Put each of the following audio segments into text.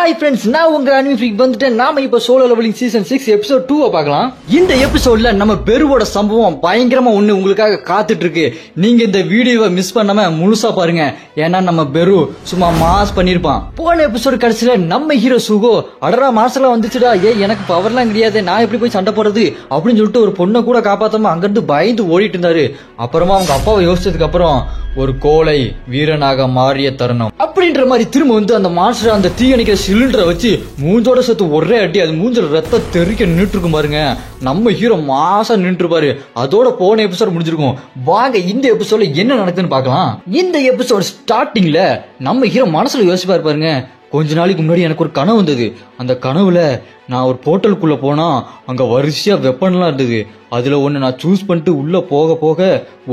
Hi friends, நான் உங்க anime freak வந்துட்டேன். நாம இப்ப சோலோ லெவலிங் சீசன் 6 எபிசோட் 2 பார்க்கலாம். இந்த எபிசோட்ல நம்ம பெருவோட சம்பவம் பயங்கரமா ஒண்ணு உங்களுக்காக காத்துட்டு இருக்கு. நீங்க இந்த வீடியோவை மிஸ் பண்ணாம முழுசா பாருங்க. ஏன்னா நம்ம பெரு சும்மா மாஸ் பண்ணிருப்பான். போன எபிசோட் கடைசியில நம்ம ஹீரோ சுகோ அடரா மாசெல்லாம் வந்துச்சுடா, எனக்கு பவர்லாம் கிடையாது, நான் எப்படி போய் சண்டை போடுறது அப்படின்னு சொல்லிட்டு ஒரு பொண்ணை கூட காப்பாத்தாம அங்கிருந்து பயந்து ஓடிட்டு இருந்தாரு. அப்புறமா அவங்க அப்பாவை யோசிச்சதுக்கு அப்புறம் ஒரு கோலை வீரனாக மாறிய தருணம் அப்படின்ற மாதிரி திரும்ப வந்து அந்த மாஸ்டர் அந்த தீயணைக்கிற சிலிண்டரை வச்சு மூஞ்சோட சேர்த்து ஒரே அடி அது மூஞ்சோட ரத்த தெறிக்க நின்று இருக்கும் பாருங்க. நம்ம ஹீரோ மாசா நின்று பாரு. அதோட போன எபிசோட் முடிஞ்சிருக்கும். வாங்க இந்த எபிசோட்ல என்ன நடக்குதுன்னு பார்க்கலாம். இந்த எபிசோட் ஸ்டார்டிங்ல நம்ம ஹீரோ மனசுல யோசிப்பாரு பாருங்க. கொஞ்ச நாளைக்கு முன்னாடி எனக்கு ஒரு கனவு வந்தது. அந்த கனவுல நான் ஒரு போர்ட்டலுக்குள்ள போனா அங்க வரிசையா வெப்பன்லாம் இருந்தது. அதுல ஒண்ணு நான் சூஸ் பண்ணிட்டு உள்ள போக போக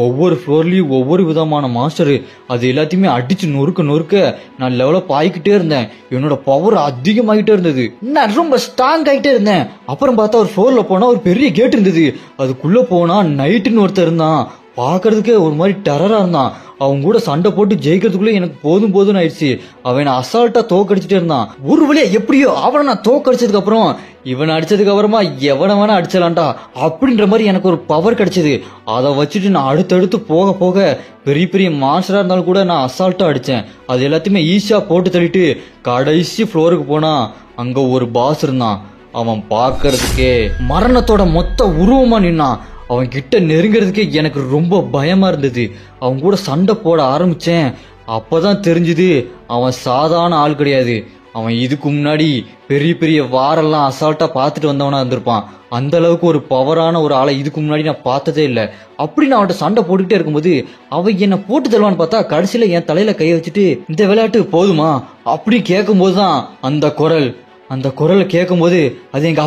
ஒவ்வொரு ஃப்ளோர்லயும் ஒவ்வொரு விதமான மாஸ்டர் அது எல்லாத்தையுமே அடிச்சு நொறுக்க நான் லெவலப் ஆகிக்கிட்டே இருந்தேன். என்னோட பவர் அதிகமாகிட்டே இருந்தது. நான் ரொம்ப ஸ்ட்ராங் ஆகிட்டே இருந்தேன். அப்புறம் பார்த்தா ஒரு ஃப்ளோர்ல போனா ஒரு பெரிய கேட் இருந்தது. அதுக்குள்ள போனா நைட்டுன்னு ஒருத்தர் இருந்தான். பாக்குறதுக்கே ஒரு மாதிரி டெரரா இருந்தான். அவங்க கூட சண்டை போட்டு ஜெயிக்கிறதுக்குள்ள எனக்கு போதும் ஆயிடுச்சு. அவன் அசால்ட்டா தோக்கடிச்சுட்டே இருந்தான். ஒரு வழியா எப்படியோ அவனை நான் தோக்கடிச்சதுக்கு அப்புறம் இவனை அடிச்சதுக்கு அப்புறமா எவனை வேணா அடிச்சலான்டா அப்படின்ற மாதிரி எனக்கு ஒரு பவர் கிடைச்சது. அதை வச்சுட்டு நான் அடுத்தடுத்து போக பெரிய பெரிய மாஸ்டரா இருந்தாலும் கூட நான் அசால்ட்டா அடிச்சேன். அது எல்லாத்தையுமே ஈஸியா போட்டு தள்ளிட்டு கடைசி ஃப்ளோருக்கு போனா அங்க ஒரு பாஸ் இருந்தான். அவன் பாக்குறதுக்கே மரணத்தோட மொத்த உருவமா நின்னான். அவன் கிட்ட நெருங்கிறதுக்கே எனக்கு ரொம்ப பயமா இருந்தது. அவன் கூட சண்டை போட ஆரம்பிச்சேன். அப்பதான் தெரிஞ்சுது அவன் சாதாரண ஆள் கிடையாது. அவன் இதுக்கு முன்னாடி பெரிய பெரிய வாரெல்லாம் அசால்ட்டா பார்த்துட்டு வந்தவனா இருந்திருப்பான். அந்த அளவுக்கு ஒரு பவரான ஒரு ஆளை இதுக்கு முன்னாடி நான் பார்த்ததே இல்லை. அப்படி நான் அவன்கிட்ட சண்டை போட்டுக்கிட்டே இருக்கும்போது அவன் என்ன போட்டு தருவான்னு பார்த்தா கடைசியில என் தலையில கையை வச்சுட்டு இந்த விளையாட்டு போதுமா அப்படி கேட்கும் போதுதான் அந்த குரலை கேட்கும் போது அது எங்க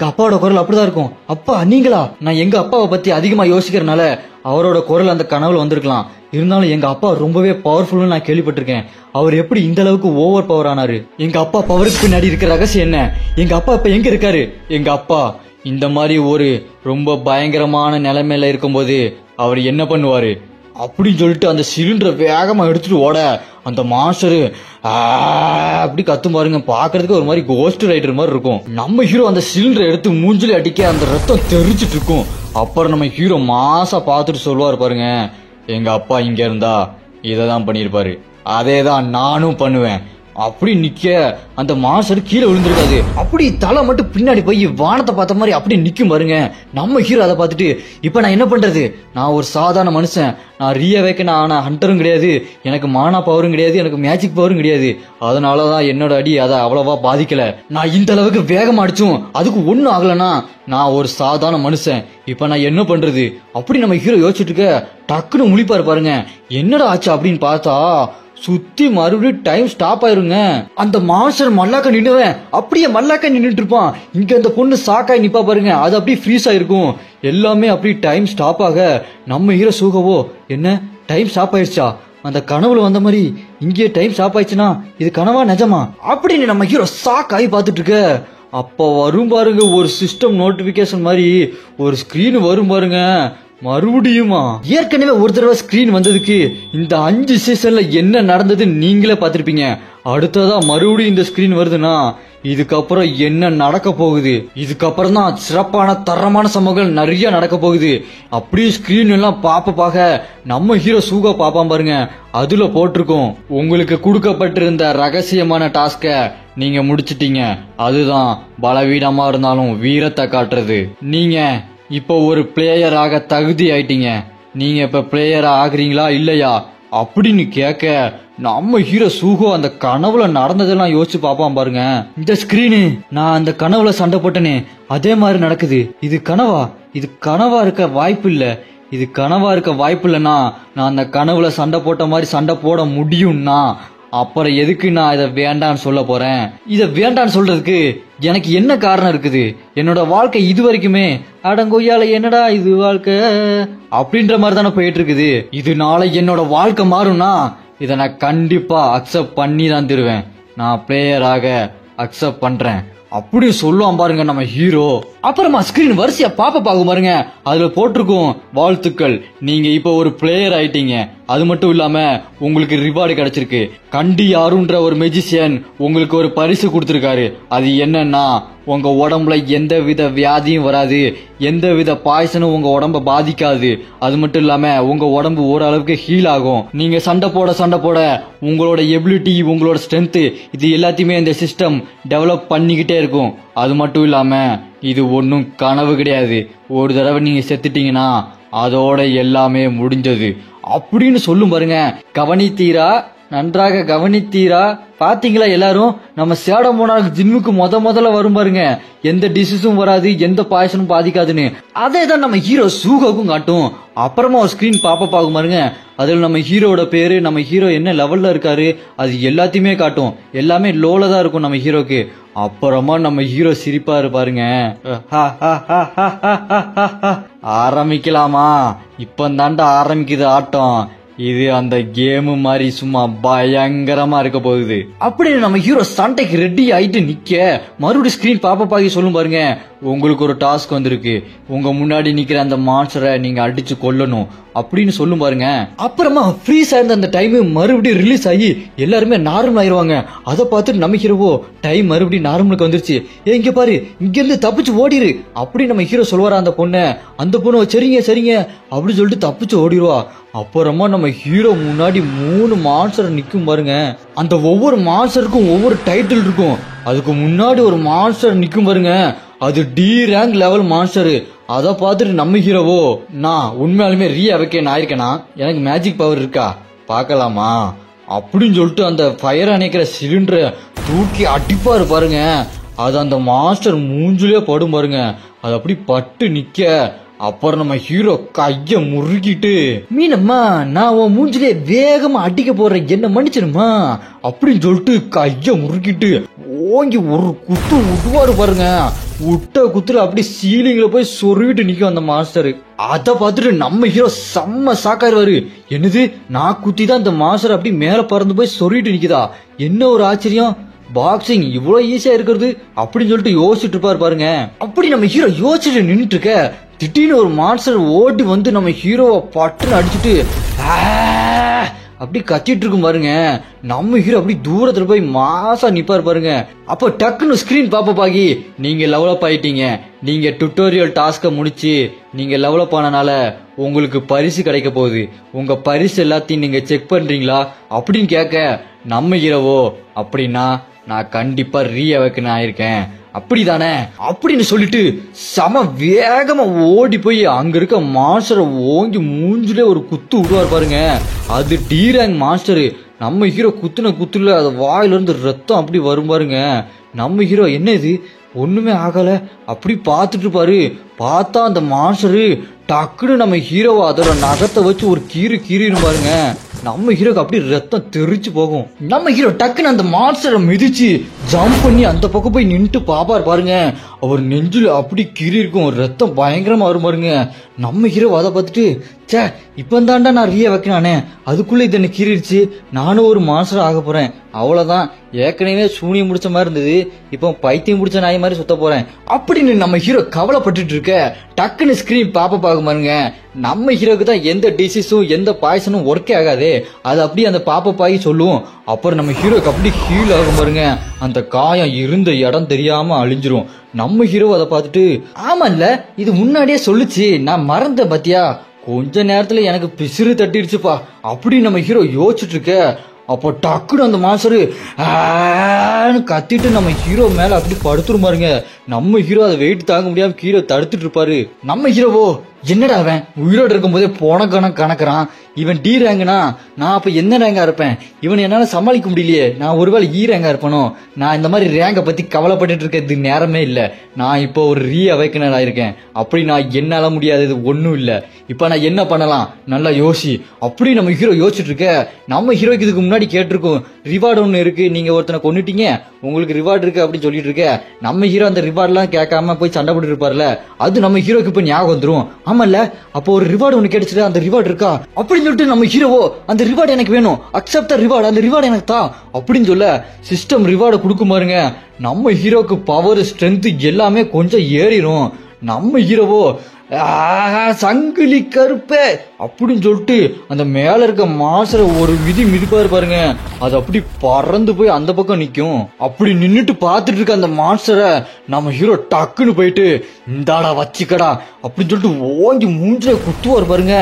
அப்பாவோட குரல் அப்படிதான் இருக்கும். அப்பா நீங்களா? நான் எங்க அப்பாவை பத்தி அதிகமா யோசிக்கிறதுனால அவரோட குரல் அந்த கனவுல வந்திருக்கலாம். இருந்தாலும் எங்க அப்பா ரொம்பவே பவர்ஃபுல்னு நான் கேள்விப்பட்டிருக்கேன். அவர் எப்படி இந்த அளவுக்கு ஓவர் பவர் ஆனாரு? எங்க அப்பா பவருக்கு பின்னாடி இருக்கிற ரகசியம் என்ன? எங்க அப்பா இப்ப எங்க இருக்காரு? எங்க அப்பா இந்த மாதிரி ஒரு ரொம்ப பயங்கரமான நிலைமையில இருக்கும்போது அவர் என்ன பண்ணுவாரு அப்படின்னு சொல்லிட்டு அந்த சிலிண்டரை வேகமா எடுத்துட்டு ஓட அந்த மாஸ்டரு அப்படி கத்தும் பாருங்க. பாக்குறதுக்கு ஒரு மாதிரி கோஸ்ட் ரைடர் மாதிரி இருக்கும். நம்ம ஹீரோ அந்த சிலிண்டரை எடுத்து மூஞ்சில அடிக்க அந்த ரத்தம் தெரிச்சிட்டு இருக்கும். அப்புறம் நம்ம ஹீரோ மாசா பாத்துட்டு சொல்லுவாரு பாருங்க, எங்க அப்பா இங்க இருந்தா இததான் பண்ணிருப்பாரு, அதேதான் நானும் பண்ணுவேன் அப்படி நிக்க அந்த மாஸ்டர் கீழே விழுந்திருக்காது. அப்படி தலை மட்டும் பின்னாடி போய் வானத்தை பார்த்த மாதிரி அப்படி நிக்கும் பாருங்க. நம்ம ஹீரோ அதை பார்த்துட்டு இப்ப நான் என்ன பண்றது? நான் ஒரு சாதாரண மனுஷன், நான் ரீஅவேக்கன் ஆன ஹண்டரும் கிடையாது, எனக்கு மானா பவரும் கிடையாது, எனக்கு மேஜிக் பவரும் கிடையாது. அதனாலதான் என்னோட அடி அதை அவ்வளவா பாதிக்கல. நான் இந்த அளவுக்கு வேகமா அடிச்சும் அதுக்கு ஒண்ணும் ஆகலனா நான் ஒரு சாதாரண மனுஷன். இப்ப நான் என்ன பண்றது அப்படி நம்ம ஹீரோ யோசிச்சுட்டு இருக்க டக்குன்னு முழிப்பாரு பாருங்க. என்னடா ஆச்சு அப்படின்னு பார்த்தா சுத்தி மறுபடியும் டைம் ஸ்டாப் ஆயிருங்க. அந்த மாஸ்டர் மல்லாக்க நின்னுவேன் அப்படியே மல்லாக்க நின்றுட்டு இருப்பான். இங்க அந்த பொண்ணு சாக்காய் நிப்பா பாருங்க, அது அப்படியே ஃப்ரீஸ் ஆயிருக்கும். எல்லாமே அப்படி டைம் ஸ்டாப் ஆக நம்ம ஹீரோ சூகவோ என்ன டைம் ஸ்டாப் ஆயிடுச்சா? அந்த கனவுல வந்த மாதிரி இங்கே டைம் ஸ்டாப் ஆயிடுச்சுன்னா இது கனவா நிஜமா அப்படின்னு நம்ம ஹீரோ சாக்காய் பார்த்துட்டு இருக்க. அப்ப வரும் பாருங்க ஒரு சிஸ்டம் நோட்டிபிகேஷன் மாதிரி ஒரு ஸ்கிரீன் வரும் பாருங்க. மறுபடியுமா? ஏற்கனவே ஒரு தடவை ஸ்கிரீன் வந்ததுக்கு இந்த 5 சீசன்ல என்ன நடந்தது நீங்களே பார்த்திருப்பீங்க. அடுத்ததா மறுபடியும் இந்த ஸ்கிரீன் வருதுன்னா இதுக்கப்புறம் என்ன நடக்க போகுது? இதுக்கப்புறம் தான் சிறப்பான தரமான சம்பவங்கள் நிறைய நடக்க போகுது. அப்படியே ஸ்கிரீன் எல்லாம் பார்க்க நம்ம ஹீரோ சூகா பாப்பான் பாருங்க. அதுல போட்டிருக்கோம், உங்களுக்கு கொடுக்கப்பட்டிருந்த ரகசியமான டாஸ்க நீங்க முடிச்சிட்டீங்க. அதுதான் பலவீனமா இருந்தாலும் வீரத்தை காட்டுறது. நீங்க இப்ப ஒரு பிளேயராக தகுதி ஆயிட்டீங்க. நீங்க இப்ப பிளேயரா ஆகுறீங்களா இல்லையா அப்படின்னு கேட்க நம்ம ஹீரோ சூகோ அந்த கனவுல நடந்ததெல்லாம் யோசிச்சு பாப்பான் பாருங்க. இந்த ஸ்கிரீனு நான் அந்த கனவுல சண்டை போட்டனே அதே மாதிரி நடக்குது. இது கனவா இருக்க வாய்ப்பு இல்ல. இது கனவா இருக்க வாய்ப்பு இல்லைன்னா நான் அந்த கனவுல சண்டை போட்ட மாதிரி சண்டை போட முடியும்னா அப்புறம் எதுக்கு நான் இதை வேண்டான்னு சொல்ல போறேன்? இதை வேண்டான்னு சொல்றதுக்கு எனக்கு என்ன காரணம் இருக்குது? என்னோட வாழ்க்கை இது வரைக்குமே அடங்கொய்யால என்னடா இது வாழ்க்கை அப்படின்ற மாதிரி தானே போயிட்டு இருக்குது. இதனால என்னோட வாழ்க்கை மாறும்னா இதை நான் கண்டிப்பா அக்செப்ட் பண்ணி தான் தருவேன். நான் பிளேயராக அக்செப்ட் பண்றேன் அப்படி சொல்லுவான் பாருங்க நம்ம ஹீரோ. அப்புறமா ஸ்கிரீன் வரிசையா பாப்ப பாக்கும் பாருங்க. அதுல போட்டிருக்கும், வாழ்த்துக்கள், நீங்க இப்ப ஒரு பிளேயர் ஆயிட்டீங்க. அது மட்டும் இல்லாம உங்களுக்கு ரிவார்டு கிடைச்சிருக்கு. கண்டி யாருன்ற ஒரு மெஜிஷியன் உங்களுக்கு ஒரு பரிசு கொடுத்திருக்காரு. அது என்னன்னா, உங்க உடம்புல எந்த வித வியாதியும் வராது, எந்த வித பாய்சனும் உங்க உடம்ப பாதிக்காது. அது மட்டும் இல்லாம உங்க உடம்பு ஓரளவுக்கு ஹீல் ஆகும். நீங்க சண்டை போட உங்களோட எபிலிட்டி, உங்களோட ஸ்ட்ரென்த், இது எல்லாத்தையுமே இந்த சிஸ்டம் டெவலப் பண்ணிக்கிட்டே இருக்கும். அது மட்டும் இல்லாம இது ஒன்னும் கனவு கிடையாது. ஒரு தடவை நீங்க செத்துட்டீங்கன்னா அதோட எல்லாமே முடிஞ்சது அப்படின்னு சொல்லும் பாருங்க. கவனித்தீரா? நன்றாக கவனித்தீரா? பாத்தீங்களா எல்லாரும்? நம்ம சேடம் போனா ஜிம்முக்கு முதல்ல வரும் பாருங்க, எந்த டிசீஸும் வராது, எந்த பாய்சனும் பாதிக்காதுன்னு. அதே தான் நம்ம ஹீரோ சூகாக்கும் காட்டும். அப்புறமா ஒரு ஸ்கிரீன் பாப்ப பாக்கும் பாருங்க, அதுல நம்ம ஹீரோட பேரு, நம்ம ஹீரோ என்ன லெவல்ல இருக்காரு, அது எல்லாத்தையுமே காட்டும். எல்லாமே லோல தான் இருக்கும் நம்ம ஹீரோக்கு. அப்புறமா நம்ம ஹீரோ சிரிப்பாரு பாருங்க. ஆரம்பிக்கலாமா? இப்பந்தாண்டா ஆரம்பிக்குது ஆட்டம். இது அந்த கேம் மாதிரி சும்மா பயங்கரமா இருக்க போகுது. அப்படி நம்ம ஹீரோ சண்டைக்கு ரெடி ஆயிட்டு நிக்க, மறுபடியும் ஸ்கிரீன் பாப்பாக்கி சொல்லும் பாருங்க, உங்களுக்கு ஒரு டாஸ்க் வந்திருக்கு. உங்க முன்னாடி நிக்கிற அந்த மான்ஸ்டரை நீங்க அடிச்சு கொல்லணும் அப்படின்னு சொல்லும் பாருங்க. அப்புறமா ஃப்ரீஸ் ஆயிருந்த அந்த டைம் மறுபடியும் ரிலீஸ் ஆகி எல்லாருமே நார்மல் ஆயிருவாங்க. அதை பார்த்துட்டு நம்ம ஹீரோவோ டைம் மறுபடியும் நார்மலுக்கு வந்துருச்சு, இங்க பாரு, இங்க இருந்து தப்பிச்சு ஓடிரு அப்படி நம்ம ஹீரோ சொல்லுவாரா அந்த பொண்ணு. அந்த பொண்ணு சரிங்க அப்படின்னு சொல்லிட்டு தப்பிச்சு ஓடிடுவா. அப்புறமா நம்ம ஹீரோ முன்னாடி 3 மான்ஸ்டர் நிக்கும் பாருங்க. அந்த ஒவ்வொரு மான்ஸ்டருக்கும் ஒவ்வொரு டைட்டில் இருக்கும். அதுக்கு முன்னாடி ஒரு மான்ஸ்டர் நிக்கும் பாருங்க, அது டி ரேங்க் லெவல் மான்ஸ்டர். அதை பார்த்துட்டு நம்ம ஹீரோவோ, நான் உண்மையாலுமே ரீஅவேக்கன் ஆயிருக்கேனா, எனக்கு மேஜிக் பவர் இருக்கா, பார்க்கலாமா அப்படின்னு சொல்லிட்டு அந்த ஃபயர் அணைக்கிற சிலிண்டரை தூக்கி அடிப்பாரு பாருங்க. அது அந்த மாஸ்டர் மூஞ்சிலே படும் பாருங்க. அது அப்படி பட்டு நிக்க, அப்புறம் நம்ம ஹீரோ கைய முறுக்கிட்டு, மீனம்மா நான் உன் மூஞ்சிலே வேகமா அடிக்க போறேன், என்ன மன்னிச்சிருமா அப்படின்னு சொல்லிட்டு கைய முறுக்கிட்டு ஓங்கி ஒரு குத்து விட்டுவாரு பாருங்க. விட்ட குத்துல அப்படி சீலிங்ல போய் சொருவிட்டு நிக்கும் அந்த மாஸ்டர். அத பார்த்துட்டு நம்ம ஹீரோ செம்ம சாக்காயிருவாரு. என்னது, நான் குத்தி தான் இந்த மாஸ்டர் அப்படி மேல பறந்து போய் சொருவிட்டு நிக்குதா, என்ன ஒரு ஆச்சரியம், பாக்ஸிங் இவ்வளவு ஈஸியா இருக்கிறது அப்படின்னு சொல்லிட்டு யோசிச்சுட்டு இருப்பாரு பாருங்க. அப்படி நம்ம ஹீரோ யோசிச்சுட்டு நின்றுட்டு இருக்க, திடீர்னு ஒரு மான்ஸ்டர் ஓடி வந்து நம்ம ஹீரோவை பட்டுன்னு அடிச்சுட்டு அப்படி கத்திட்டு இருக்கும் பாருங்க. நம்ம ஹீரோ அப்படி தூரத்துல போய் மாசா நிப்பாரு பாருங்க. அப்ப டக்குன்னு ஸ்கிரீன் பாப்பாகி, நீங்க லெவலப் ஆயிட்டீங்க, நீங்க டுட்டோரியல் டாஸ்க முடிச்சு நீங்க லெவலப் ஆனனால உங்களுக்கு பரிசு கிடைக்க போகுது, உங்க பரிசு எல்லாத்தையும் நீங்க செக் பண்றீங்களா அப்படின்னு கேட்க, நம்ம ஹீரோவோ அப்படின்னா நான் கண்டிப்பா ரீஅவேக்கன் ஆயிருக்கேன் அப்படிதானே அப்படின்னு சொல்லிட்டு சம வேகமா ஓடி போய் அங்க இருக்க மாஸ்டரை ஓங்கி மூஞ்சிலே ஒரு குத்து விடுவார் பாருங்க. அது டி ரேங்க் மாஸ்டர். நம்ம ஹீரோ குத்துன குத்துல அது வாயில இருந்து ரத்தம் அப்படி வரும் பாருங்க. நம்ம ஹீரோ என்ன இது ஒண்ணுமே ஆகல அப்படி பாத்துட்டு இருப்பாரு. பார்த்தா அந்த மாஸ்டரு டக்குன்னு நம்ம ஹீரோவை அதோட நகத்தை வச்சு ஒரு கீறிடும் பாருங்க. நம்ம ஹீரோக்கு அப்படி ரத்தம் தெரிச்சு போகும். நம்ம ஹீரோ டக்குன்னு அந்த மான்ஸ்டரை மிதிச்சு ஜம்ப் பண்ணி அந்த பக்கம் போய் நின்றுட்டு பாப்பாரு பாருங்க. அவர் நெஞ்சில் அப்படி கீறி இருக்கும், ரத்தம் பயங்கரமா வரும் பாருங்க. நம்ம ஹீரோ அதை பார்த்துட்டு, சே இப்பந்தாண்டா நான் ரீஅவேக்கனானே, அதுக்குள்ள இது என்ன கீறிடுச்சு, நானும் ஒரு மான்ஸ்டர் ஆக போறேன், அவ்வளவுதான், ஏற்கனவே சூனியம் முடிச்ச மாதிரி இருந்தது, இப்போ பைத்தியம் முடிச்ச நாய் மாதிரி சுத்த போறேன் அப்படின்னு நம்ம ஹீரோ கவலைப்பட்டுட்டு இருக்க, டக்குன்னு ஸ்கிரீன் பாப்ப பாக்க பாருங்க. நம்ம ஹீரோக்கு தான் எந்த டிசீஸும் எந்த பாய்சனும் ஒர்க்கே ஆகாது, அது அப்படி அந்த பாப்ப பாய் சொல்லுவோம். அப்புறம் நம்ம ஹீரோக்கு அப்படி ஹீல் ஆகும் பாருங்க. அந்த காயம் இருந்த இடம் தெரியாம அழிஞ்சிரும். நம்ம ஹீரோ அதை பார்த்துட்டு, ஆமா இல்ல இது முன்னாடியே சொல்லுச்சு, நான் மறந்த பாத்தியா, கொஞ்ச நேரத்துல எனக்கு பிசிறு தட்டிடுச்சுப்பா அப்படி நம்ம ஹீரோ யோசிச்சுட்டு இருக்க. அப்போ டக்குன்னு அந்த மாஸ்டரு கத்திட்டு நம்ம ஹீரோ மேல அப்படி படுத்துரும் பாருங்க. நம்ம ஹீரோ அதை வெயிட் தாங்க முடியாம கீழே தடுத்துட்டு இருப்பாரு. நம்ம ஹீரோவோ, என்னடா அவன் உயிரோடு இருக்கும் போதே போன கணக்குறான், இவன் டி ரேங்குனா நான் அப்ப என்ன ரேங்கா இருப்பேன், இவன் என்னால சமாளிக்க முடியலையே, நான் ஒருவேளை ஈ ரேங்கா இருப்பனோ, நான் இந்த மாதிரி ரேங்கை பத்தி கவலைப்பட்டு இருக்கிறது நேரமே இல்ல, நான் இப்போ ஒரு ரீஅவேக்கனர் ஆயிருக்கேன், அப்படி நான் என்னால முடியாதது ஒன்னும் இல்ல, இப்ப நான் என்ன பண்ணலாம் நல்லா யோசி அப்படி நம்ம ஹீரோ யோசிச்சுட்டு இருக்க. நம்ம ஹீரோக்கு இதுக்கு முன்னாடி கேட்டிருக்கோம், ரிவார்டு ஒண்ணு இருக்கு, நீங்க ஒருத்தனை கொன்னுட்டீங்க, உங்களுக்கு ரிவார்டு இருக்கு அப்படின்னு சொல்லிட்டு இருக்க. நம்ம ஹீரோ அந்த ரிவார்டு எல்லாம் கேட்காம போய் சண்டை போட்டு இருப்பார்ல, அது நம்ம ஹீரோக்கு இப்ப ஞாபகம் வந்துரும். ஆமால, அப்போ ஒரு ரிவார்டு ஒண்ணு கிடைச்சிட்டு அந்த ரிவார்டு இருக்கா அப்படின்னு சொல்லிட்டு நம்ம ஹீரோவோ, அந்த ரிவார்டு எனக்கு வேணும், அக்செப்ட் த ரிவார்டு, அந்த ரிவார்டு எனக்கு தான் அப்படின்னு சொல்ல சிஸ்டம் ரிவார்டு கொடுக்கும் பாருங்க. நம்ம ஹீரோக்கு பவர் ஸ்ட்ரென்த் எல்லாமே கொஞ்சம் ஏறிடும். நம்ம ஹீரோவோ சங்கிலி கருப்பே அப்படின்னு சொல்லிட்டு அந்த மேல இருக்க மாஸ்டரை ஒரு மிதிப்பாரு பாருங்க. அது அப்படி பறந்து போய் அந்த பக்கம் நிக்கும். அப்படி நின்னுட்டு பாத்துட்டு இருக்க அந்த மாஸ்டரை நம்ம ஹீரோ டக்குன்னு போயிட்டு இந்தாடா வச்சுக்கடா அப்படின்னு சொல்லிட்டு ஓங்கி மூஞ்சில குத்துவார் பாருங்க.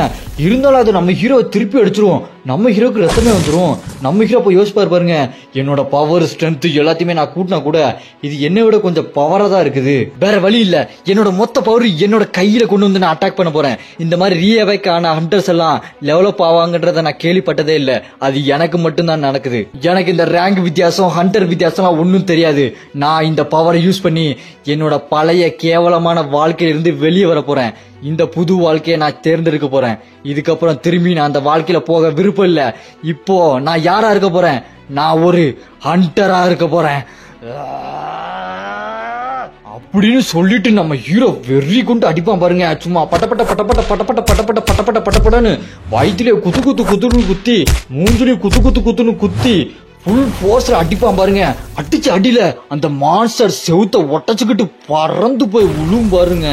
இருந்தாலும் அது நம்ம ஹீரோவை திருப்பி அடிச்சிருவோம். நம்ம ஹீரோக்கு ரத்தமே வந்துடும். நம்ம ஹீரோ போய் யோசிப்பாரு பாருங்க, என்னோட பவர் ஸ்ட்ரென்த் எல்லாத்தையுமே நான் கூட்டினா கூட இது என்னை விட கொஞ்சம் பவரா தான் இருக்குது. வேற வழி இல்ல, என்னோட மொத்த பவர் என்னோட கையில கொண்டு வந்து நான் அட்டாக் பண்ண போறேன். இந்த மாதிரி ரீஅவேக்கான ஹண்டர்ஸ் எல்லாம் டெவலப் ஆவாங்கன்றத நான் கேள்விப்பட்டதே இல்ல. அது எனக்கு மட்டும்தான் நடக்குது. எனக்கு இந்த ரேங்க் வித்தியாசம் ஹண்டர் வித்தியாசம் ஒன்னும் தெரியாது. நான் இந்த பவரை யூஸ் பண்ணி என்னோட பழைய கேவலமான வாழ்க்கையில இருந்து வெளியே வர போறேன். இந்த புது வாழ்க்கையை நான் தேர்ந்தெடுக்க போறேன். இதுக்கப்புறம் திரும்பி நான் அந்த வாழ்க்கையில போக விருப்பம் இல்ல. இப்போ நான் யாரா இருக்க போறேன்? நான் ஒரு ஹண்டரா இருக்க போறேன் அப்படின்னு சொல்லிட்டு நம்ம ஹீரோ வெறி கொண்டு அடிப்பான் பாருங்க. சும்மா பட்டப்பட்ட பட்டப்பட்ட பட்டப்பட்ட பட்டப்பட்ட பட்டப்பட்ட பட்டப்படன்னு வயிற்றுல குத்துன்னு குத்தி மூஞ்சிலையும் குத்துன்னு குத்தி ஃபுல் போர்ஸ்ல அடிப்பான் பாருங்க. அடிச்சு அடியில அந்த மான்ஸ்டர் செவுத்த ஒட்டச்சுக்கிட்டு பறந்து போய் விழும் பாருங்க.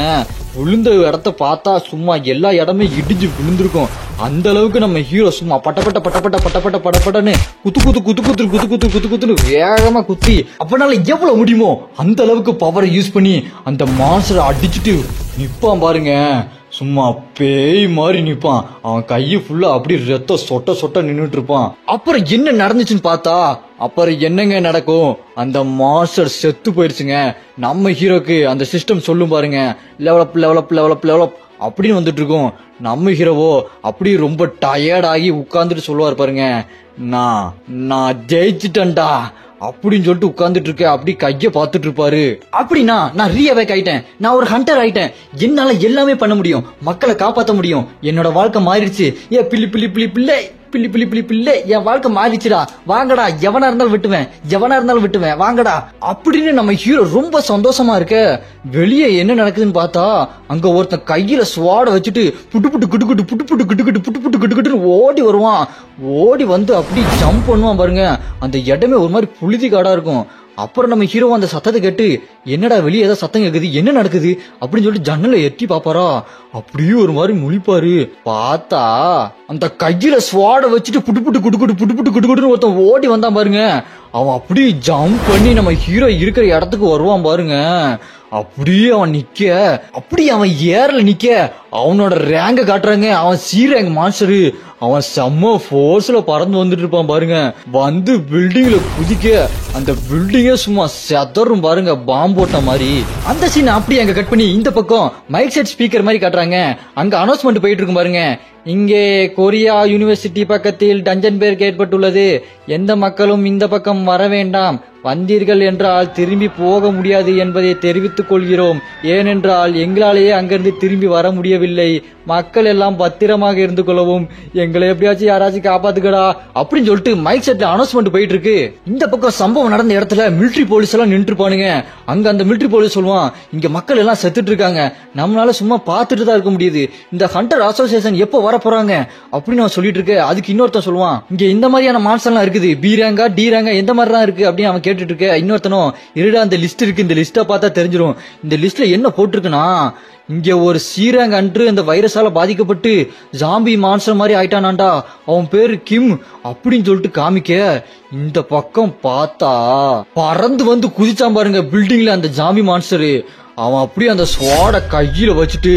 விழுந்த இடத்த பார்த்தா சும்மா எல்லா இடமே இடிஞ்சு விழுந்திருக்கும். அந்த அளவுக்கு நம்ம ஹீரோ சும்மா பட்டப்பட்ட பட்டப்பட்ட பட்டப்பட்ட படப்படன்னு குத்துன்னு வேகமா குத்தி அப்பனால எவ்வளவு முடியுமோ அந்த அளவுக்கு பவரை யூஸ் பண்ணி அந்த மான்ஸ்டரை அடிச்சுட்டு நிப்பான் பாருங்க. சும்மா பேய் மாதிரி நிப்பான். அவன் கையை ஃபுல்லா அப்படி ரத்தம் சொட்ட நின்னுட்டு இருப்பான். அப்புறம் என்ன நடந்துச்சுன்னு பார்த்தா அப்புறம் என்னங்க நடக்கும்? அந்த மாஸ்டர் செத்து போயிருச்சுங்க. நம்ம ஹீரோக்கு அந்த சிஸ்டம் சொல்லும் பாருங்க, லெவலப் அப்படின்னு வந்துட்டு இருக்கும். நம்ம ஹீரோவோ அப்படி ரொம்ப டயர்ட் ஆகி உட்கார்ந்துட்டு சொல்லுவார் பாருங்க, நான் ஜெயிச்சுட்டேன்டா அப்படின்னு சொல்லிட்டு உட்கார்ந்துட்டு இருக்க. அப்படி கைய பாத்துட்டு இருப்பாரு. அப்படின்னா நான் ரீஅவேக் ஆயிட்டேன், நான் ஒரு ஹண்டர் ஆயிட்டேன், என்னால எல்லாமே பண்ண முடியும், மக்களை காப்பாற்ற முடியும், என்னோட வாழ்க்கை மாறிடுச்சு. பிள்ளை என் வாழ்க்கை மாறிச்சுடா, வாங்கடா, எவனா இருந்தாலும் விட்டுவேன் வாங்கடா அப்படின்னு நம்ம ஹீரோ ரொம்ப சந்தோஷமா இருக்க. வெளியே என்ன நடக்குதுன்னு பார்த்தா அங்க ஒருத்தன் கையில ஸ்வாட வச்சுட்டு புட்டு ஓடி வருவான். ஓடி வந்து அப்படி ஜம்ப் பண்ணுவான் பாருங்க. அந்த இடமே ஒரு மாதிரி புழுதி காடா இருக்கும். அப்புறம் நம்ம ஹீரோ அந்த சத்தத்தை கேட்டு என்னடா வெளியே ஏதாவது சத்தம் கேக்குது, என்ன நடக்குது அப்படின்னு சொல்லிட்டு ஜன்னலை எட்டி பாப்பாரா. அப்படியே ஒரு மாதிரி முழிப்பாரு. பார்த்தா அந்த கையில ஸ்வாட வச்சுட்டு புட்டு ஒருத்தன் ஓடி வந்தான் பாருங்க. அவன் அப்படியே ஜம்ப் பண்ணி நம்ம ஹீரோ இருக்கிற இடத்துக்கு வருவான் பாருங்க. அப்படியே அவன் ஏர்ல நிக்க அவனோட ரேங்க காட்டுறாங்க. அவன் சி ரேங்க் மாஸ்டரு. அவன் செம்ம போர்ஸ்ல பறந்து வந்துட்டு இருப்பான் பாருங்க. வந்து பில்டிங்ல குதிக்க அந்த பில்டிங்கே சும்மா செதறும் பாருங்க, பாம்பு போட்ட மாதிரி. அந்த சீன் அப்படியே அங்க கட் பண்ணி இந்த பக்கம் மைக் செட் ஸ்பீக்கர் மாதிரி காட்டுறாங்க. அங்க அனௌன்ஸ்மெண்ட் போயிட்டு இருக்கும் பாருங்க. இங்கே கொரியா யூனிவர்சிட்டி பக்கத்தில் டஞ்சன் பேருக்கு ஏற்பட்டுள்ளது. எந்த மக்களும் இந்த பக்கம் வர வேண்டாம். வந்தீர்கள் என்றால் திரும்பி போக முடியாது என்பதை தெரிவித்துக் கொள்கிறோம். ஏனென்றால் எங்களாலேயே அங்கிருந்து திரும்பி வர முடியவில்லை. மக்கள் எல்லாம் பத்திரமாக இருந்து கொள்ளவும். எங்களை எப்படியாச்சும் யாராச்சும் காப்பாத்துக்கடா அப்படின்னு சொல்லிட்டு மைக் செட்ல அனௌன்ஸ்மெண்ட் போயிட்டு இருக்கு. இந்த பக்கம் சம்பவம் நடந்த இடத்துல மிலிட்டரி போலீஸ் எல்லாம் நின்று இருப்பானுங்க. அங்க அந்த மிலிட்டரி போலீஸ் சொல்லுவான், இங்க மக்கள் எல்லாம் செத்துட்டு இருக்காங்க, நம்மளால சும்மா பாத்துட்டு தான் இருக்க முடியுது. இந்த ஹண்டர் அசோசியேஷன் எப்போ வர போறாங்க அப்படின்னு அவன் சொல்லிட்டு இருக்கு. அதுக்கு இன்னொருத்தன் சொல்லுவான், இங்க இந்த மாதிரியான மான்ஸ்டர் எல்லாம் இருக்குது, பி ரேங்கா டி ரேங்கா எந்த மாதிரி தான் இருக்கு அப்படின்னு அவன் கேட்டுட்டு இருக்க. இன்னொருத்தனும் இருடா அந்த லிஸ்ட் இருக்கு, இந்த லிஸ்ட பார்த்தா தெரிஞ்சிடும். இந்த லிஸ்ட்ல என்ன போட்டிருக்குன்னா, இங்க ஒரு சீரங்க அன்று அந்த வைரஸால பாதிக்கப்பட்டு ஜாம்பி மான்ஸ்டர் மாதிரி ஆயிட்டானாண்டா, அவன் பேரு கிம் அப்படின்னு சொல்லிட்டு காமிக்க. இந்த பக்கம் பார்த்தா பறந்து வந்து குதிச்சான் பாருங்க பில்டிங்ல அந்த ஜாம்பி மான்ஸ்டரு. அவன் அப்படியே அந்த ஸ்வாட கையில வச்சுட்டு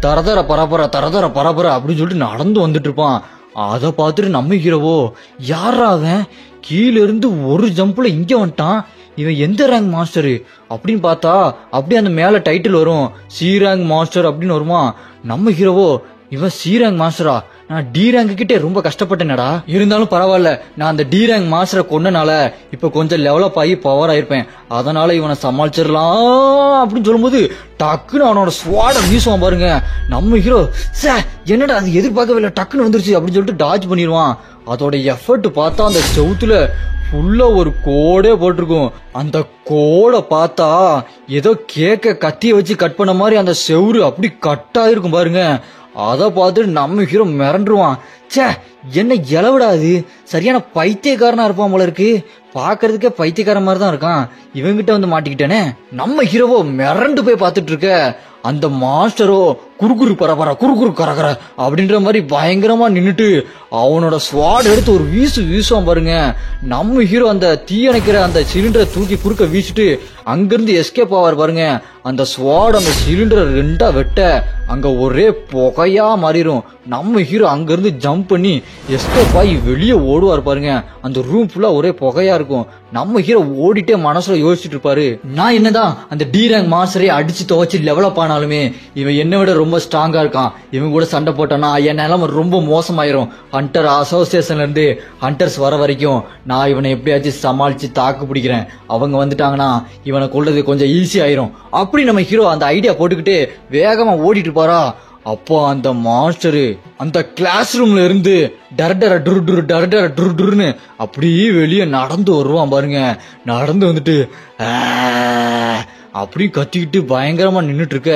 தரதர பரபர அப்படின்னு சொல்லிட்டு நடந்து வந்துட்டு இருப்பான். அத பார்த்துட்டு நம்ம ஹீரோவோ, யாரா அவன் கீழ இருந்து ஒரு ஜம்ப்ல இங்க வந்துட்டான், இவன் எந்த ரேங்க் மாஸ்டரு அப்படின்னு பார்த்தா அப்படியே அந்த மேல டைட்டில் வரும், சி ரேங்க் மாஸ்டர் அப்படின்னு வருமா. நம்ம ஹீரோவோ, இவன் சி ரேங்க் மாஸ்டரா, நான் டி ரேங்க் கிட்டே ரொம்ப கஷ்டப்பட்டேனடா, இருந்தாலும் பரவாயில்ல, நான் அந்த டி ரேங்க் மாஸ்டரை கொண்டனால இப்ப கொஞ்சம் டெவலப் ஆகி பவர் ஆயிருப்பேன், அதனால இவனை சமாளிச்சிடலாம் அப்படின்னு சொல்லும்போது டக்குன்னு அவனோட ஸ்வாட வீசுவான் பாருங்க. நம்ம ஹீரோ, என்னடா அது எதிர்பார்க்கவே இல்லை, டக்குன்னு வந்துருச்சு அப்படின்னு சொல்லிட்டு டாஜ் பண்ணிடுவான். அதோட எஃபர்ட் பார்த்தா அந்த செவுத்துல ஃபுல்லா ஒரு கோடே போட்டிருக்கும். அந்த கோடை பார்த்தா ஏதோ கேக்க கத்திய வச்சு கட் பண்ண மாதிரி அந்த செவுரு அப்படி கட்டாயிருக்கும் பாருங்க. அத பார்த்துட்டு நம்ம ஹீரோ மிரண்டுருவான். சே, என்ன இளவிடாது, சரியான பைத்தியக்காரனா இருப்பான் போல இருக்கு, பாக்குறதுக்கே பைத்தியக்காரன் மாதிரி தான் இருக்கான், இவங்கிட்ட வந்து மாட்டிக்கிட்டேனே. நம்ம ஹீரோவோ மிரண்டு போய் பார்த்துட்டு இருக்க. அந்த மாஸ்டரோ குறுகுறு பரபர குறுகுறு கரகர அப்படின்ற மாதிரி பயங்கரமா நின்னுட்டு அவனோட ஸ்வாட் எடுத்து ஒரு வீசுவான் பாருங்க. நம்ம ஹீரோ அந்த தீயணைக்கிற அந்த சிலிண்டரை தூக்கி குறுக்க வீசிட்டு அங்கிருந்து எஸ்கேப் ஆவார் பாருங்க. அந்த ஸ்வாட் அந்த சிலிண்டரை ரெண்டா வெட்ட அங்க ஒரே புகையா மாறிடும். நம்ம ஹீரோ அங்கிருந்து ஜம்ப் பண்ணி எஸ்கேப் ஆகி வெளியே ஓடுவார் பாருங்க. அந்த ரூம் ஃபுல்லா ஒரே புகையா இருக்கும். நம்ம ஹீரோ ஓடிட்டே மனசுல யோசிச்சுட்டு இருப்பாரு, நான் என்னதான் அந்த டி ரேங்க் மாஸ்டரே அடிச்சு துவச்சு டெவலப் ஆனாலுமே இவன் என்னை விட ரொம்ப ஸ்ட்ராங்கா இருக்கான். இவன் கூட சண்டை போட்டானா என் நிலைமை ரொம்ப மோசமாயிரும். ஹண்டர் அசோசியேஷன்ல இருந்து ஹண்டர்ஸ் வர வரைக்கும் நான் இவனை எப்படியாச்சும் சமாளிச்சு தாக்கு பிடிக்கிறேன். அவங்க வந்துட்டாங்கன்னா இவனை கொல்றது கொஞ்சம் ஈஸி ஆயிரும். அப்படி நம்ம ஹீரோ அந்த ஐடியா போட்டுக்கிட்டு வேகமா ஓடிட்டு இருப்பாரா. அப்போ அந்த மாஸ்டரு அந்த கிளாஸ் ரூம்ல இருந்து டர்டர டுருன்னு அப்படியே வெளியே நடந்து வருவான் பாருங்க. நடந்து வந்துட்டு அப்படி கத்திக்கிட்டு பயங்கரமா நின்னுட்டு இருக்க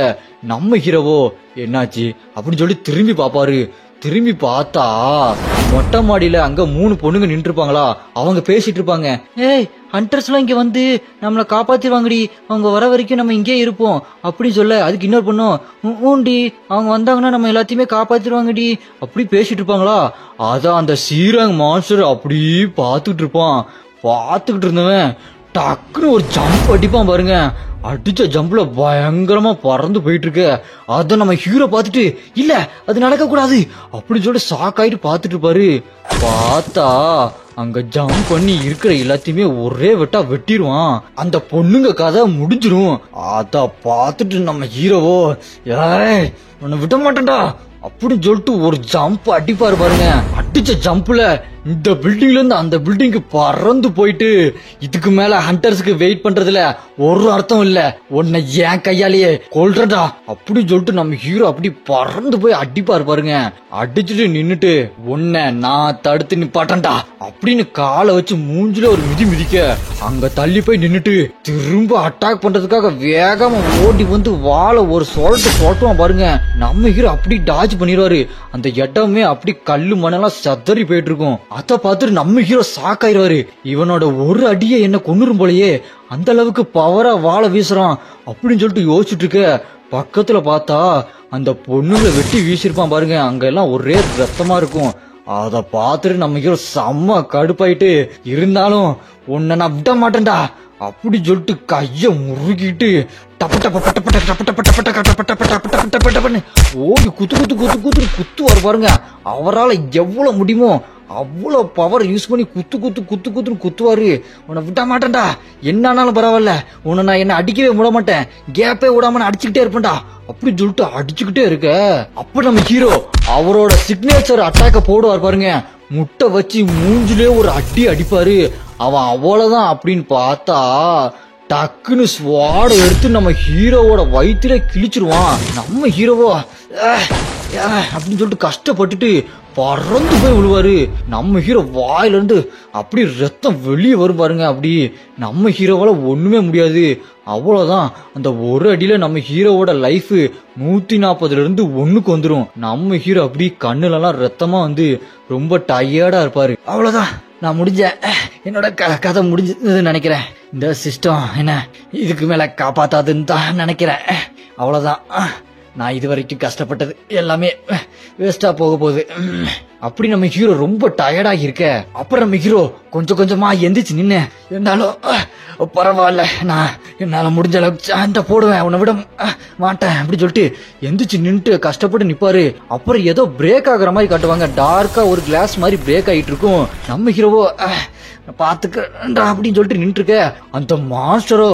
நம்ம ஹீரோவோ என்னாச்சு அப்படின்னு சொல்லி திரும்பி பாப்பாரு. திரும்பி பார்த்தா மொட்டை மாடியில அங்க 3 பொண்ணுங்க நின்று இருப்பாங்களா. அவங்க பேசிட்டு இருப்பாங்க, ஏய் ஹண்டர்ஸ் எல்லாம் இங்க வந்து நம்மளை காப்பாத்திடுவாங்கடி, அவங்க வர வரைக்கும் நம்ம இங்கே இருப்போம் அப்படின்னு சொல்ல அதுக்கு இன்னொரு பொண்ணும் ஊண்டி அவங்க வந்தாங்கன்னா நம்ம எல்லாத்தையுமே காப்பாத்திடுவாங்கடி அப்படி பேசிட்டு இருப்பாங்களா. அதான் அந்த சீரங் மாஸ்டர் அப்படி பாத்துக்கிட்டு இருப்பான். பாத்துக்கிட்டு இருந்தவன் டக்குன்னு ஒரு ஜம்ப் அடிப்பான் பாருங்க. அடிச்ச ஜம்ப்ல பயங்கரமா பறந்து போயிட்டு இருக்கு. அத நம்ம ஹீரோ பாத்துட்டு இல்ல அது நடக்க கூடாது அப்படின்னு சொல்லிட்டு ஷாக் ஆயிட்டு பாத்துட்டு இருப்பாரு. பார்த்தா அங்க ஜம்ப் பண்ணி இருக்கிற எல்லாத்தையுமே ஒரே வெட்டா வெட்டிடுவான். அந்த பொண்ணுங்க கதை முடிஞ்சிரும். அத பாத்துட்டு நம்ம ஹீரோவோ ஏய் உன்னை விட மாட்டேன்டா அப்படின்னு சொல்லிட்டு ஒரு ஜம்ப் அடிப்பாரு பாருங்க. அடிச்ச ஜம்ப்ல இந்த பில்டிங்ல இருந்து அந்த பில்டிங்க்கு பறந்து போயிட்டு இதுக்கு மேல ஹண்டர்ஸ்க்கு வெயிட் பண்றதுல ஒரு அர்த்தம் இல்ல, உன்னை ஏன் கையாலேயே கொல்றடா அப்படின்னு சொல்லிட்டு நம்ம ஹீரோ அப்படி பறந்து போய் அடிப்பாரு பாருங்க. அடிச்சுட்டு நின்னுட்டு உன்னை நான் தடுத்து நிப்பாட்டேன்டா அப்படின்னு காலை வச்சு மூஞ்சில ஒரு மிதிக்க அங்க தள்ளி போய் நின்னுட்டு திரும்ப அட்டாக் பண்றதுக்காக வேகமா ஓடி வந்து வாழை ஒரு சொல்லுவான் பாருங்க. நம்ம ஹீரோ அப்படி டாஜ் பண்ணிடுவாரு. அந்த இடமே அப்படி கல்லு மண்ணெல்லாம் சதறி போயிட்டு இருக்கும். அத பார்த்துட்டு நம்ம ஹீரோ ஷாக் ஆயிடுவாரு. இவனோட ஒரு அடியை என்ன கொன்னுரும் போலயே, அந்த அளவுக்கு பவரா வாழை வீசுறான் அப்படின்னு சொல்லிட்டு யோசிச்சுட்டு இருக்க பக்கத்துல பார்த்தா அந்த பொண்ணுங்களை வெட்டி வீசிருப்பான் பாருங்க. அங்க எல்லாம் ஒரே ரத்தமா இருக்கும். அத பார்த்துட்டு நம்ம ஹீரோ செம்ம கடுப்பாயிட்டு இருந்தாலும் உன்னை நான் விட மாட்டேன்டா அப்படி சொல்லிட்டு கைய முறுக்கிட்டு ஓடி குத்துவாரு பாருங்க. அவரால் எவ்வளவு முடியுமோ அவ்வளவு பவர் யூஸ் பண்ணி குத்துவாரு. உன்னை விட மாட்டேன்டா, என்ன ஆனாலும் பரவாயில்ல, உன்னை நான் என்ன அடிக்கவே விட மாட்டேன், கேப்பே விடாம நான் அடிச்சுக்கிட்டே இருப்பேன்டா அப்படின்னு சொல்லிட்டு அடிச்சுக்கிட்டே இருக்க. அப்ப நம்ம ஹீரோ அவரோட சிக்னேச்சர் அட்டாக்க போடுவார் பாருங்க. முட்டை வச்சு மூஞ்சிலே ஒரு அடி அடிப்பாரு. அவன் அவ்வளவுதான் அப்படின்னு பார்த்தா டக்குன்னு ஸ்வாட எடுத்து நம்ம ஹீரோவோட வயிற்றுல கிழிச்சிருவான். நம்ம ஹீரோவோ அப்படின்னு சொல்லிட்டு கஷ்டப்பட்டுட்டு பறந்து போய் விழுவாரு. நம்ம ஹீரோ வாயில இருந்து அப்படி ரத்தம் வெளியே வரும் பாருங்க. அப்படி நம்ம ஹீரோவால ஒண்ணுமே முடியாது. அவ்வளவுதான், அந்த ஒரு அடியில நம்ம ஹீரோவோட லைஃப் 140 இருந்து 1க்கு வந்துடும். நம்ம ஹீரோ அப்படி கண்ணுல எல்லாம் ரத்தமா வந்து ரொம்ப டயர்டா இருப்பாரு. அவ்வளவுதான், நான் முடிஞ்சேன், என்னோட கதை முடிஞ்சதுன்னு நினைக்கிறேன். இந்த சிஸ்டம் என்ன இதுக்கு மேல காப்பாத்தாதுன்னு தான் நினைக்கிறேன். அவ்வளவுதான், நான் இது வரைக்கும் கஷ்டப்பட்டது எல்லாமே வேஸ்டா போக போகுது அப்படி நம்ம ஹீரோ ரொம்ப டயர்டாகி இருக்க. அப்புறம் நம்ம ஹீரோ கொஞ்சம் கொஞ்சமா எந்திரிச்சு நின்று, இருந்தாலும் பரவாயில்ல, நான் என்னால முடிஞ்ச அளவுக்கு சண்டை போடுவேன், உன்னை விட மாட்டேன் அப்படி சொல்லிட்டு எந்திரிச்சு நின்றுட்டு கஷ்டப்பட்டு நிப்பாரு. அப்புறம் ஏதோ பிரேக் ஆகுற மாதிரி காட்டுவாங்க. டார்க்கா ஒரு கிளாஸ் மாதிரி பிரேக் ஆகிட்டு இருக்கும். நம்ம ஹீரோவோ பாத்துக்கண்டா அப்படின்னு சொல்லிட்டு நின்று இருக்க. அந்த மாஸ்டரோ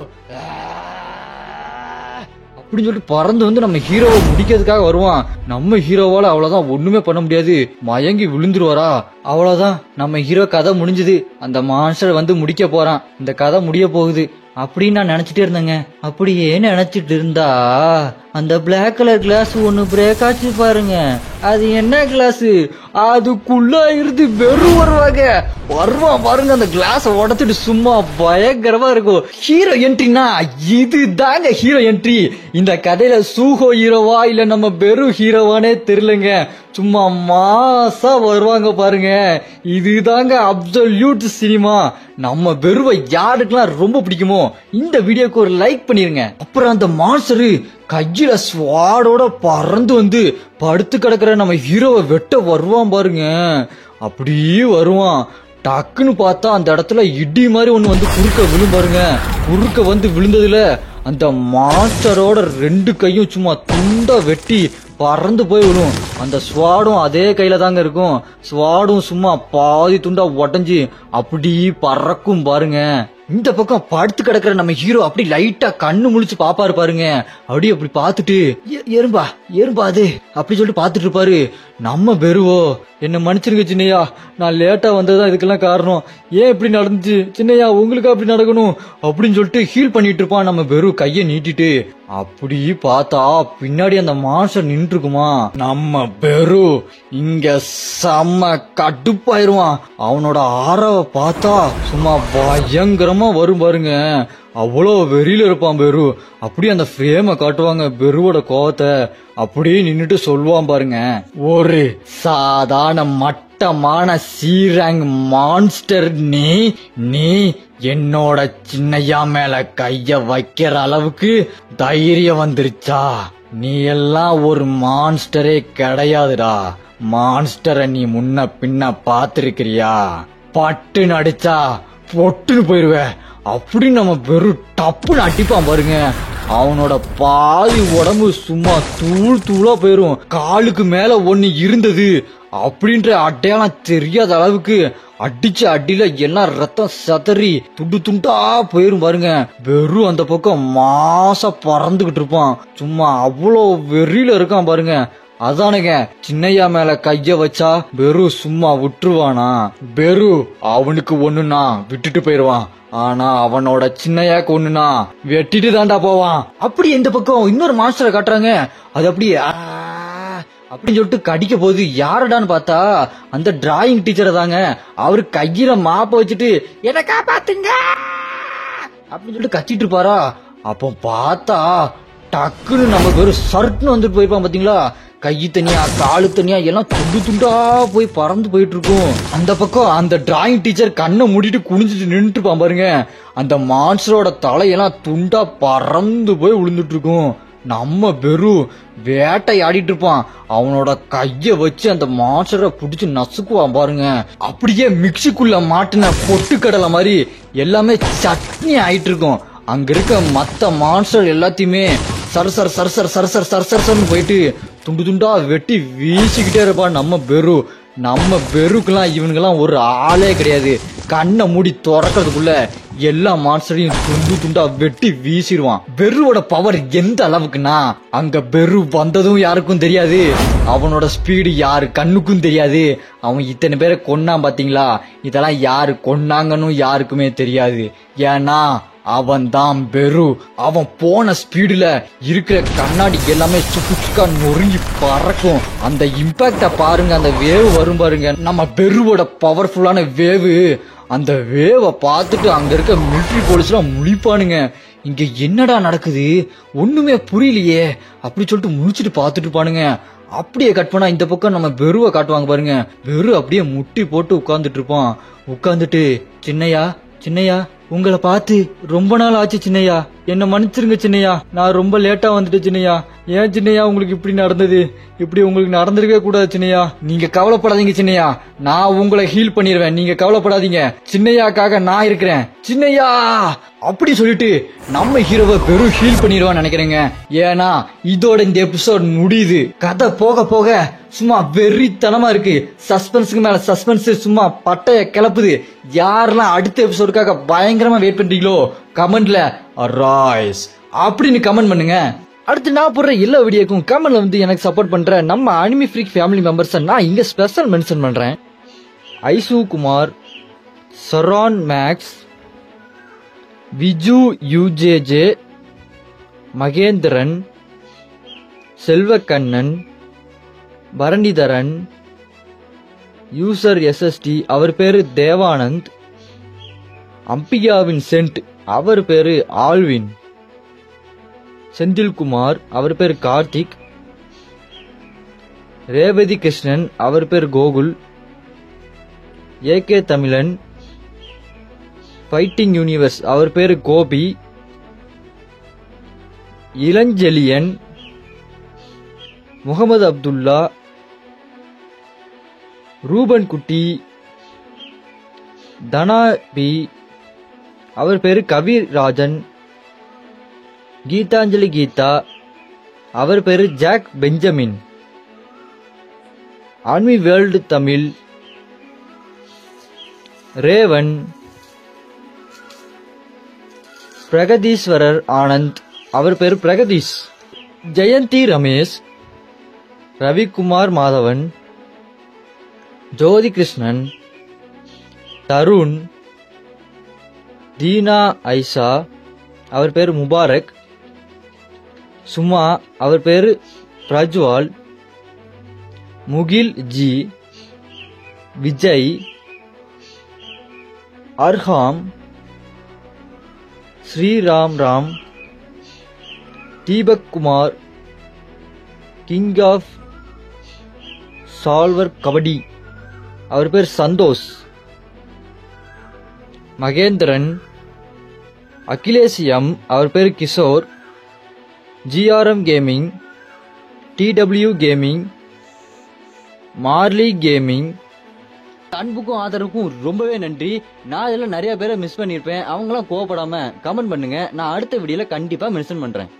அப்படின்னு சொல்லிட்டு பறந்து வந்து நம்ம ஹீரோவை முடிக்கிறதுக்காக வருவான். நம்ம ஹீரோவால அவ்வளவுதான் ஒண்ணுமே பண்ண முடியாது, மயங்கி விழுந்துருவாரா. அவ்வளவுதான், நம்ம ஹீரோ கதை முடிஞ்சது. அந்த மாஸ்டர் வந்து முடிக்க போறான், இந்த கதை முடிய போகுது அப்படின்னு நான் நினைச்சிட்டே இருந்தேங்க. அப்படியே நினைச்சிட்டு இருந்தா அந்த பிளாக் கலர் கிளாஸ் ஒண்ணு பிரேக் ஆச்சு பாருங்க. அது என்ன கிளாஸ், அதுக்குள்ள இருந்து வெறும் வருவான் பாருங்க. அந்த கிளாஸ் உடச்சிட்டு சும்மா பயங்கரமா இருக்கும். ஹீரோ என்ட்ரினா இது தாங்க ஹீரோ என்ட்ரி. இந்த கதையில சூஹோ ஹீரோவா இல்ல நம்ம பெரு ஹீரோவானே தெரியலங்க, சும்மா மாசா வருவாங்க பாருங்க. இதுதாங்க அப்சல்யூட் சினிமா. நம்ம பெருவை யாருக்கெல்லாம் ரொம்ப பிடிக்குமோ இந்த வீடியோக்கு ஒரு லைக் பண்ணிருங்க. அப்புறம் அந்த மான்ஸ்டர் கையில ஸ்வாடோட பறந்து வந்து படுத்து கிடக்குற நம்ம ஹீரோவை வெட்ட வருவான் பாருங்க. அப்படியே வருவான். டக்குன்னு பார்த்தா அந்த இடத்துல இடி மாதிரி ஒண்ணு வந்து குறுக்க விழும் பாருங்க. குறுக்க வந்து விழுந்ததுல அந்த மாஸ்டரோட 2 கையும் சும்மா துண்டா வெட்டி பறந்து போய் விழும். அந்த ஸ்வாடும் அதே கையில தாங்க இருக்கும். ஸ்வாடும் சும்மா பாதி துண்டா உடஞ்சி அப்படி பறக்கும் பாருங்க. இந்த பக்கம் படுத்து கிடக்குற நம்ம ஹீரோ அப்படி லைட்டா கண்ணு முழிச்சு பாப்பாரு பாருங்க. அப்படி பார்த்துட்டு எறும்பா எறும்பா அது அப்படி சொல்லிட்டு பாத்துட்டு இருப்பாரு. நம்ம பெருவோ, என்ன மன்னிச்சிருங்க சின்னையா, நான் லேட்டா வந்ததுதான் இதுக்கெல்லாம் காரணம். ஏன் இப்படி நடந்துச்சு சின்னையா, உங்களுக்கு அப்படி நடக்கணும் அப்படின்னு சொல்லிட்டு ஹீல் பண்ணிட்டு இருப்பான் நம்ம பெரு கைய நீட்டிட்டு. அப்படி பார்த்தா பின்னாடி அந்த மான்ஸ்டர் நின்று இருக்குமா. நம்ம பெரு இங்க செம்ம கடுப்பாயிருவான். அவனோட ஆறாவை பார்த்தா சும்மா பயங்கரமா வரும் பாருங்க. அவ்வளோ வெறியில இருப்பான் பெரு. அப்படியே அந்த ஃப்ரேமை காட்டுவாங்க பெருவோட கோவத்தை. அப்படியே நின்னுட்டு சொல்லுவான் பாருங்க, ஒரு சாதாரண மட்டமான சீரங் மான்ஸ்டர் நீ என்னோட சின்னையா மேல கைய வைக்கிற அளவுக்கு தைரியம் வந்துருச்சா? நீ எல்லாம் ஒரு மான்ஸ்டரே கிடையாதுடா. மான்ஸ்டரை நீ முன்ன பின்ன பாத்திருக்கிறியா? பட்டுன்னு அடிச்சா பொட்டுன்னு போயிருவ அப்படின்னு நம்ம வெறும் டப்புன்னு அடிப்பான் பாருங்க. அவனோட பாதி உடம்பு சும்மா தூளா போயிரும். காலுக்கு மேல ஒண்ணு இருந்தது அப்படின்ற அடையாளம் தெரியாத அளவுக்கு அடிச்ச அடியில எல்லாம் ரத்தம் சதறி துண்டு துண்டா போயிரும் பாருங்க. வெறும் அந்த பக்கம் மாசா பறந்துகிட்டு இருப்பான். சும்மா அவ்வளோ வெறியில இருக்கான் பாருங்க. அதானுங்க, சின்னையா மேல கைய வச்சா பெரு சும்மா விட்டுருவானா? பெரு அவனுக்கு ஒண்ணுனா விட்டுட்டு போயிருவான். ஆனா அவனோட சின்னையாக்கு ஒண்ணுனா வெட்டிட்டு தாண்டா போவான். அப்படி இந்த பக்கம் இன்னொரு மாஸ்டரை காட்டுறாங்க. அது அப்படியே அப்படின்னு சொல்லிட்டு கடிக்க போது யாரடான்னு பார்த்தா அந்த டிராயிங் டீச்சரை தாங்க. அவரு கையில மாப்ப வச்சுட்டு என்ன காப்பாத்துங்க அப்படின்னு சொல்லிட்டு கத்திட்டு இருப்பாரா. அப்போ பார்த்தா டக்குன்னு நம்ம வெறும் சர்ட்னு வந்துட்டு போயிருப்பான் பாத்தீங்களா. கை தனியா காலு தனியா எல்லாம் துண்டு துண்டா போய் பறந்து போயிட்டு இருக்கும். அந்த பக்கம் அந்த டிராயிங் டீச்சர் கண்ணை மூடிட்டு குனிஞ்சிட்டு நின்றுட்டு இருப்பான் பாருங்க. அந்த மான்ஸ்டரோட தலையெல்லாம் துண்டா பறந்து போய் விழுந்துட்டு இருக்கும். நம்ம பெரு வேட்டை ஆடிட்டு இருப்பான். அவனோட கைய வச்சு அந்த மான்ஸ்டரை புடிச்சு நசுக்குவான் பாருங்க. அப்படியே மிக்சிக்குள்ள மாட்டின பொட்டுக்கடலை மாதிரி எல்லாமே சட்னி ஆயிட்டு இருக்கும். அங்க இருக்க மத்த மான்ஸ்டர் எல்லாத்தையுமே சரசர் சரசர் சரசர் சரசர்னு போயிட்டு துண்டு துண்டா வெட்டி வீசிக்கிட்டே இருப்பான் நம்ம பெரு. நம்ம பெருக்கெல்லாம் இவனுக்கெல்லாம் ஒரு ஆளே கிடையாது. கண்ணை மூடி திறக்கிறதுக்குள்ள எல்லா மான்ஸ்டரையும் துண்டு துண்டா வெட்டி வீசிடுவான். பெருவோட பவர் எந்த அளவுக்குன்னா, அங்க பெரு வந்ததும் யாருக்கும் தெரியாது. அவனோட ஸ்பீடு யாரு கண்ணுக்கும் தெரியாது. அவன் இத்தனை பேரை கொன்னான் பாத்தீங்களா, இதெல்லாம் யாரு கொன்னாங்கன்னு யாருக்குமே தெரியாது. ஏன்னா அவன் தான் பெரு. அவன் போன ஸ்பீடுல இருக்கிற கண்ணாடி எல்லாமே சுக்கு சுக்கா நொறுங்கி பறக்கும். அந்த இம்பாக்ட பாருங்க. அந்த வேவ் வரும் பாருங்க, நம்ம பெருவோட பவர்ஃபுல்லான வேவு. அந்த வேவை பார்த்துட்டு அங்க இருக்க மிலிட்டரி போலீஸ் எல்லாம் முழிப்பானுங்க. இங்க என்னடா நடக்குது ஒண்ணுமே புரியலையே அப்படி சொல்லிட்டு முழிச்சிட்டு பாத்துட்டு இருப்பானுங்க. அப்படியே கட் பண்ணா இந்த பக்கம் நம்ம பெருவை காட்டுவாங்க பாருங்க. பெரு அப்படியே முட்டி போட்டு உட்கார்ந்துட்டு இருப்பான். உட்கார்ந்துட்டு சின்னையா சின்னையா உங்களை பார்த்து ரொம்ப நாள் ஆச்சு சின்னையா, என்ன மன்னிச்சிருங்க சின்னையா, நான் ரொம்ப லேட்டா வந்துட்டேன் சின்னையா. ஏன் சின்னையா உங்களுக்கு இப்படி நடந்தது? இப்படி உங்களுக்கு நடந்திருக்கவே கூடாது சின்னையா. நீங்க கவலைப்படாதீங்க சின்னையா, நான் உங்களை ஹீல் பண்ணிடுவேன். நீங்க கவலைப்படாதீங்க, சின்னையாக்காக நான் இருக்கிறேன் சின்னையா அப்படி சொல்லிட்டு நம்ம ஹீரோவை பெரும் ஹீல் பண்ணிடுவான்னு நினைக்கிறேங்க. ஏன்னா இதோட இந்த எபிசோட் முடியுது. கதை போக போக சும்மா வெறித்தனமா இருக்கு. சஸ்பென்ஸுக்கு மேல சஸ்பென்ஸ் சும்மா பட்டைய கிளப்புது. யாரெல்லாம் அடுத்த எபிசோடுக்காக பயங்கரமா வெயிட் பண்றீங்களோ கமெண்ட்ல ராய்ஸ் அப்படின்னு கமெண்ட் பண்ணுங்க. அடுத்து நான் போடுற எல்லா வீடியோக்கும் கமெண்ட்ல வந்து எனக்கு சப்போர்ட் பண்ற நம்ம அனிமி ஃப்ரீக் ஃபேமிலி மெம்பர்ஸ் நான் இங்க ஸ்பெஷல் மென்ஷன் பண்றேன். Aisu Kumar, Saran Max, Viju UJJ, Mahendran, Selvakannan, Baranidharan, user SST அவர் பேரு தேவானந்த், அம்பிகாவின் சென்ட் அவர் பேரு ஆல்வின், செந்தில்குமார் அவர் பேரு கார்த்திக், ரேவதி கிருஷ்ணன் அவர் பேரு கோகுல், ஏகே தமிழன், ஃபைட்டிங் யூனிவர்ஸ் அவர் பேரு கோபி, இளஞ்செழியன், முகமது அப்துல்லா, ரூபன் குட்டி, தனாபி, அவர் பேரு கபீர் ராஜன், கீதாஞ்சலி கீதா, அவர் பேரு Jack Benjamin, anime world Tamil, Raven, Brihadeeswarar Anand, அவர் பேரு பிரகதீஷ், ஜெயந்தி ரமேஷ், ரவிக்குமார் மாதவன், ஜோதி கிருஷ்ணன், தருண், தீனா ஐஷா, அவர் பேரு முபாரக், சுமா, அவர் பேரு Prajwal, Mugil ji, Vijay, Arham, Sriram Ram, Deepak Kumar, king of solver kabaddi, அவர் பேர் சந்தோஷ், மகேந்திரன், அகிலேஷ் எம், அவர் பேர் Kishore, GRM gaming, TW gaming, Marley gaming. அன்புக்கும் ஆதரவுக்கும் ரொம்பவே நன்றி. நான் இதில் நிறைய பேரை மிஸ் பண்ணியிருப்பேன். அவங்களாம் கோவப்படாம கமெண்ட் பண்ணுங்க. நான் அடுத்த வீடியோல கண்டிப்பா மென்ஷன் பண்றேன்.